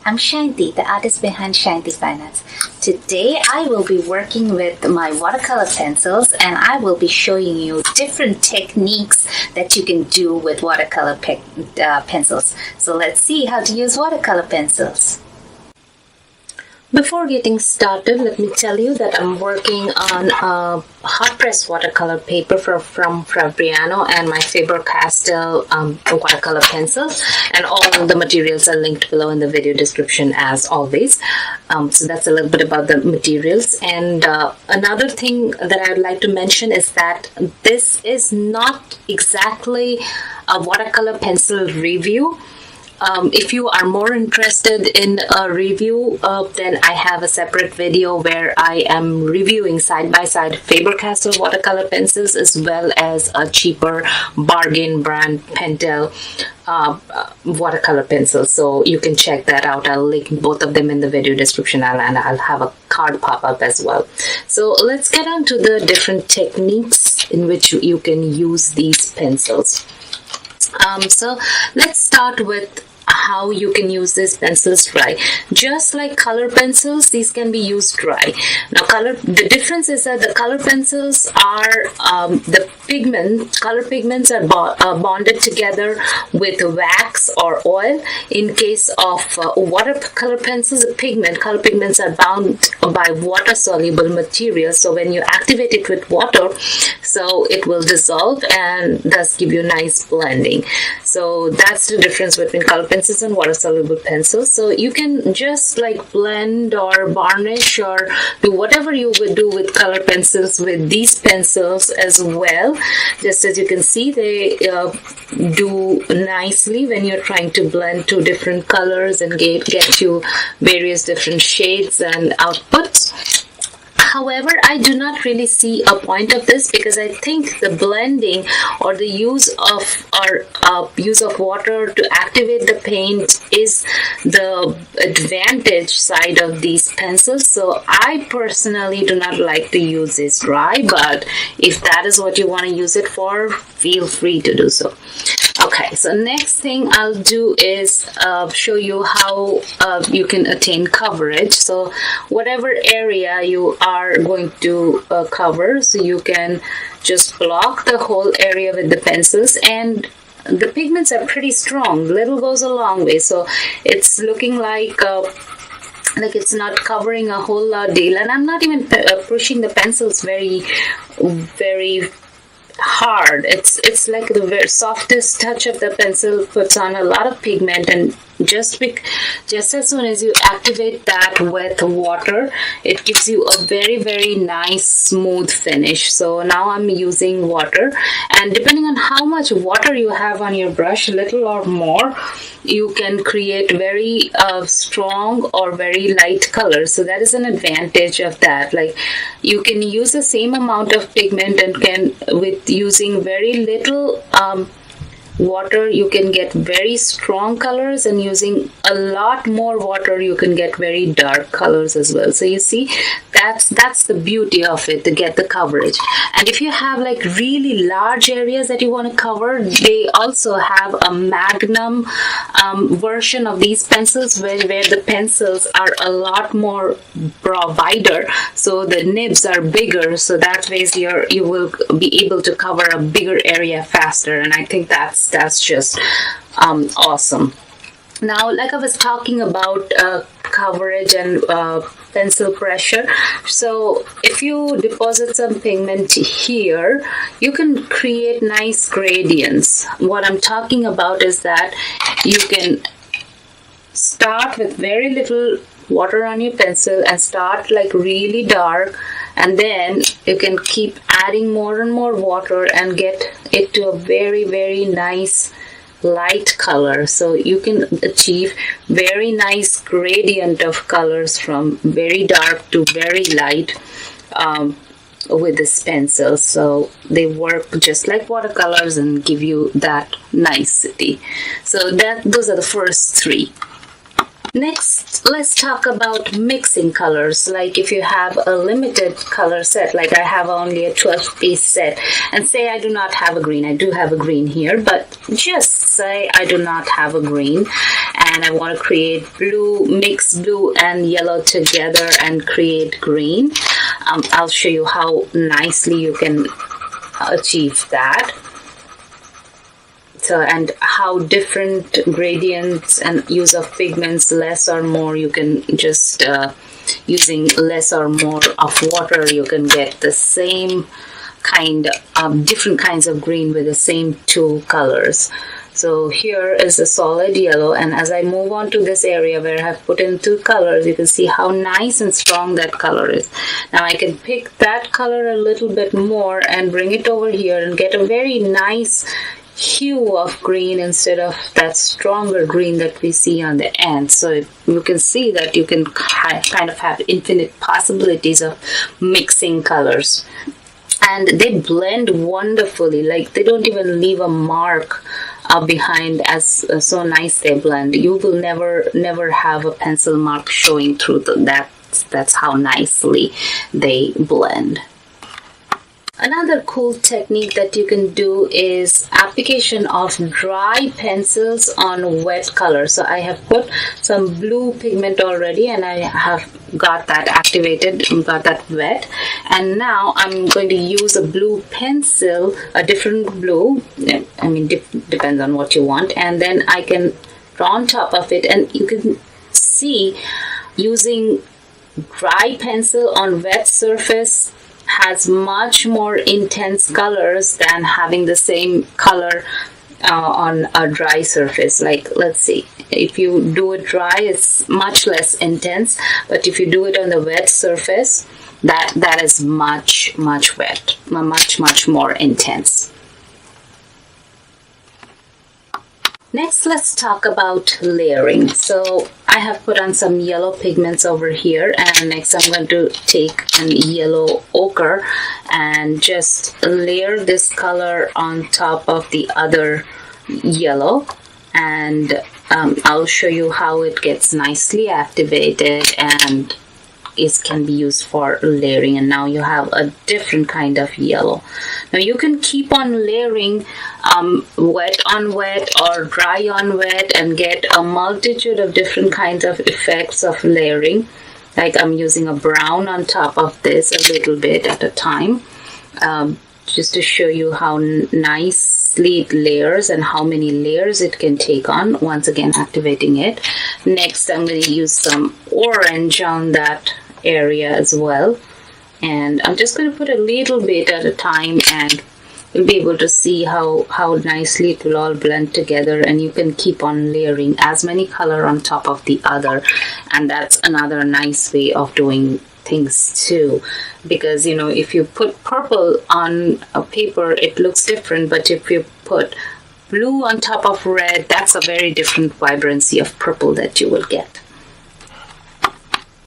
I'm Shanti, the artist behind Shanti Finance. Today I will be working with my watercolor pencils and I will be showing you different techniques that you can do with watercolor pencils. So let's see how to use watercolor pencils. Before getting started, let me tell you that I'm working on a hot press watercolor paper from Fabriano and my Faber Castell watercolor pencils, and all the materials are linked below in the video description as always. So that's a little bit about the materials. And another thing that I would like to mention is that this is not exactly a watercolor pencil review. If you are more interested in a review, then I have a separate video where I am reviewing side-by-side Faber-Castell watercolor pencils as well as a cheaper bargain brand Pentel watercolor pencils. So you can check that out. I'll link both of them in the video description and I'll have a card pop up as well. So let's get on to the different techniques in which you can use these pencils. So let's start with how you can use these pencils dry. Just like color pencils, these can be used dry. Now the difference is that the color pencils are color pigments are bonded together with wax or oil. In case of watercolor pencils, color pigments are bound by water soluble material. So when you activate it with water, so it will dissolve and thus give you nice blending. So that's the difference between color pencils and water soluble pencils. So you can just like blend or varnish or do whatever you would do with color pencils with these pencils as well. Just as you can see, they do nicely when you're trying to blend two different colors and get you various different shades and outputs. However, I do not really see a point of this because I think the blending or the use of water to activate the paint is the advantage side of these pencils. So I personally do not like to use this dry, but if that is what you want to use it for, feel free to do so. Okay, so next thing I'll do is show you how you can attain coverage. So whatever area you are going to cover, so you can just block the whole area with the pencils, and the pigments are pretty strong. Little goes a long way, so it's looking like it's not covering a whole deal, and I'm not even pushing the pencils very hard. It's like the very softest touch of the pencil puts on a lot of pigment, and just as soon as you activate that with water, it gives you a very nice smooth finish. So now I'm using water, and depending on how much water you have on your brush, little or more, you can create very strong or very light colors. So that is an advantage of that. Like you can use the same amount of pigment and with using very little water you can get very strong colors, and using a lot more water you can get very dark colors as well. So you see, that's the beauty of it, to get the coverage. And if you have like really large areas that you want to cover, they also have a magnum version of these pencils where the pencils are a lot more wider, so the nibs are bigger, so that way you will be able to cover a bigger area faster, and I think that's just awesome. Now, like I was talking about coverage and pencil pressure, so if you deposit some pigment here, you can create nice gradients. What I'm talking about is that you can start with very little water on your pencil and start like really dark, and then you can keep adding more and more water and get it to a very nice light color. So you can achieve very nice gradient of colors from very dark to very light with this pencil. So they work just like watercolors and give you that nicety. So those are the first three. Next, let's talk about mixing colors. Like if you have a limited color set, like I have only a 12-piece set, and say I do not have a green. I do have a green here, but just say I do not have a green, and I want to create blue, mix blue and yellow together and create green. I'll show you how nicely you can achieve that. So, and how different gradients and use of pigments, less or more, you can just using less or more of water, you can get the same kind of different kinds of green with the same two colors. So here is a solid yellow, and as I move on to this area where I have put in two colors, you can see how nice and strong that color is. Now I can pick that color a little bit more and bring it over here and get a very nice hue of green instead of that stronger green that we see on the end. So you can see that you can kind of have infinite possibilities of mixing colors. And they blend wonderfully, like they don't even leave a mark behind, as so nice they blend. You will never have a pencil mark showing through that's how nicely they blend. Another cool technique that you can do is application of dry pencils on wet color. So I have put some blue pigment already and I have got that activated, got that wet, and now I'm going to use a blue pencil, a different blue, I mean depends on what you want, and then I can draw on top of it, and you can see using dry pencil on wet surface has much more intense colors than having the same color on a dry surface. Like, let's see, if you do it dry, it's much less intense, but if you do it on the wet surface, that is much wet, much more intense. Next, let's talk about layering. So I have put on some yellow pigments over here, and next I'm going to take a yellow ochre and just layer this color on top of the other yellow, and I'll show you how it gets nicely activated and it can be used for layering. And now you have a different kind of yellow. Now you can keep on layering wet on wet or dry on wet and get a multitude of different kinds of effects of layering. Like I'm using a brown on top of this a little bit at a time, just to show you how nicely it layers and how many layers it can take on, once again activating it. Next I'm going to use some orange on that area as well, and I'm just going to put a little bit at a time, and you'll be able to see how nicely it will all blend together, and you can keep on layering as many color on top of the other. And that's another nice way of doing things too, because you know, if you put purple on a paper it looks different, but if you put blue on top of red, that's a very different vibrancy of purple that you will get.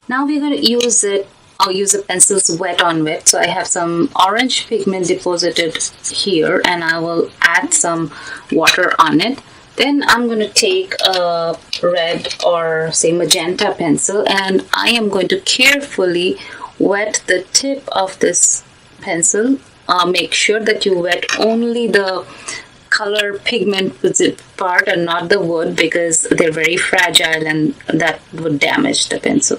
Now we're going to use it. I'll use the pencils wet on wet. So I have some orange pigment deposited here, and I will add some water on it. Then I'm going to take a red or say magenta pencil, and I am going to carefully wet the tip of this pencil. Make sure that you wet only the color pigment part and not the wood, because they're very fragile and that would damage the pencil.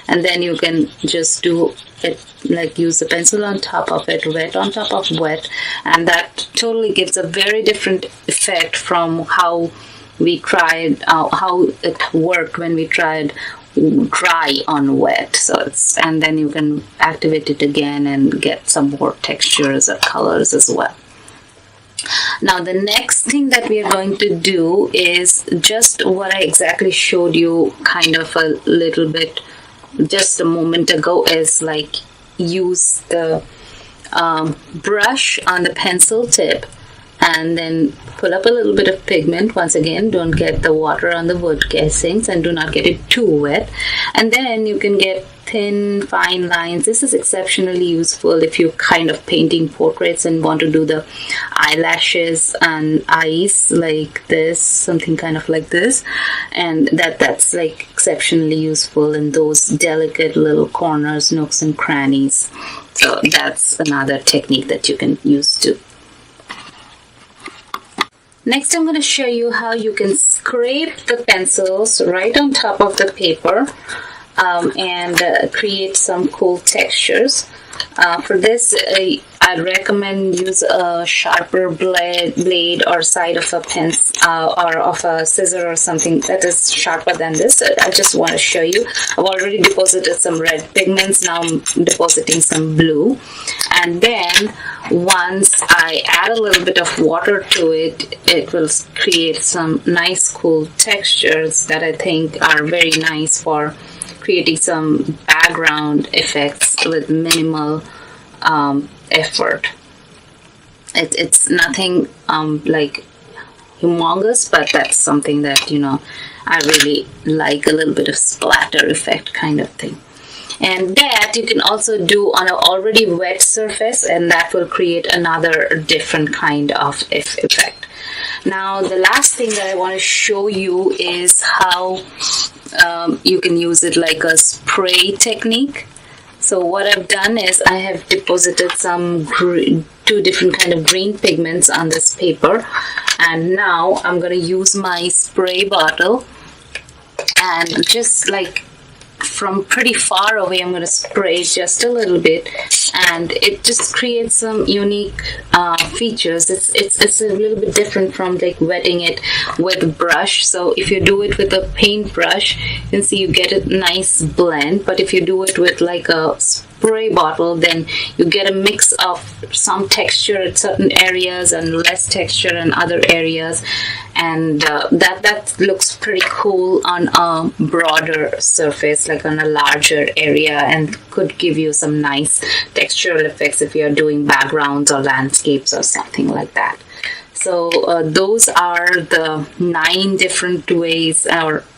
And then you can just do it like use the pencil on top of it, wet on top of wet, and that totally gives a very different effect from how we tried, how it worked when we tried dry on wet. So and then you can activate it again and get some more textures or colors as well. Now the next thing that we are going to do is just what I exactly showed you kind of a little bit just a moment ago, is like use the brush on the pencil tip and then pull up a little bit of pigment. Once again, don't get the water on the wood casings and do not get it too wet. And then you can get thin, fine lines. This is exceptionally useful if you're kind of painting portraits and want to do the eyelashes and eyes like this, something kind of like this. And that's like exceptionally useful in those delicate little corners, nooks and crannies. So that's another technique that you can use too. Next, I'm going to show you how you can scrape the pencils right on top of the paper and create some cool textures. For this, I'd recommend use a sharper blade or side of a pen or of a scissor or something that is sharper than this. I just want to show you. I've already deposited some red pigments. Now I'm depositing some blue. And then once I add a little bit of water to it, it will create some nice cool textures that I think are very nice for creating some background effects with minimal effort. It's nothing like humongous, but that's something that, you know, I really like, a little bit of splatter effect kind of thing. And that you can also do on an already wet surface, and that will create another different kind of effect. Now the last thing that I want to show you is how you can use it like a spray technique. So what I've done is I have deposited some two different kind of green pigments on this paper, and now I'm going to use my spray bottle and just like from pretty far away I'm going to spray just a little bit, and it just creates some unique features. It's a little bit different from like wetting it with a brush. So if you do it with a paintbrush, you can see you get a nice blend, but if you do it with like a spray bottle, then you get a mix of some texture at certain areas and less texture in other areas, and that looks pretty cool on a broader surface, like on a larger area, and could give you some nice textural effects if you're doing backgrounds or landscapes or something like that. So those are the 9 different ways,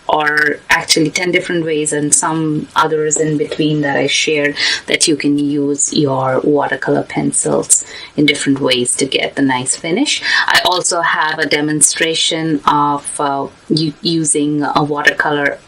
or actually 10 different ways, and some others in between that I shared, that you can use your watercolor pencils in different ways to get the nice finish. I also have a demonstration of using a watercolor,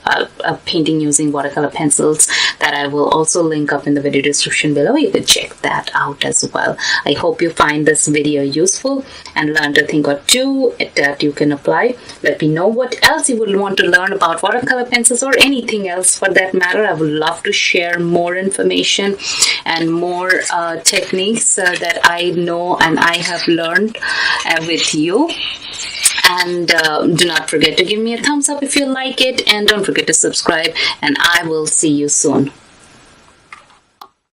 painting using watercolor pencils, that I will also link up in the video description below. You can check that out as well. I hope you find this video useful and learned a thing or two that you can apply. Let me know what else you would want to learn about watercolor pencils, or anything else for that matter. I would love to share more information and more techniques that I know and I have learned with you. And do not forget to give me a thumbs up if you like it, and don't forget to subscribe, and I will see you soon.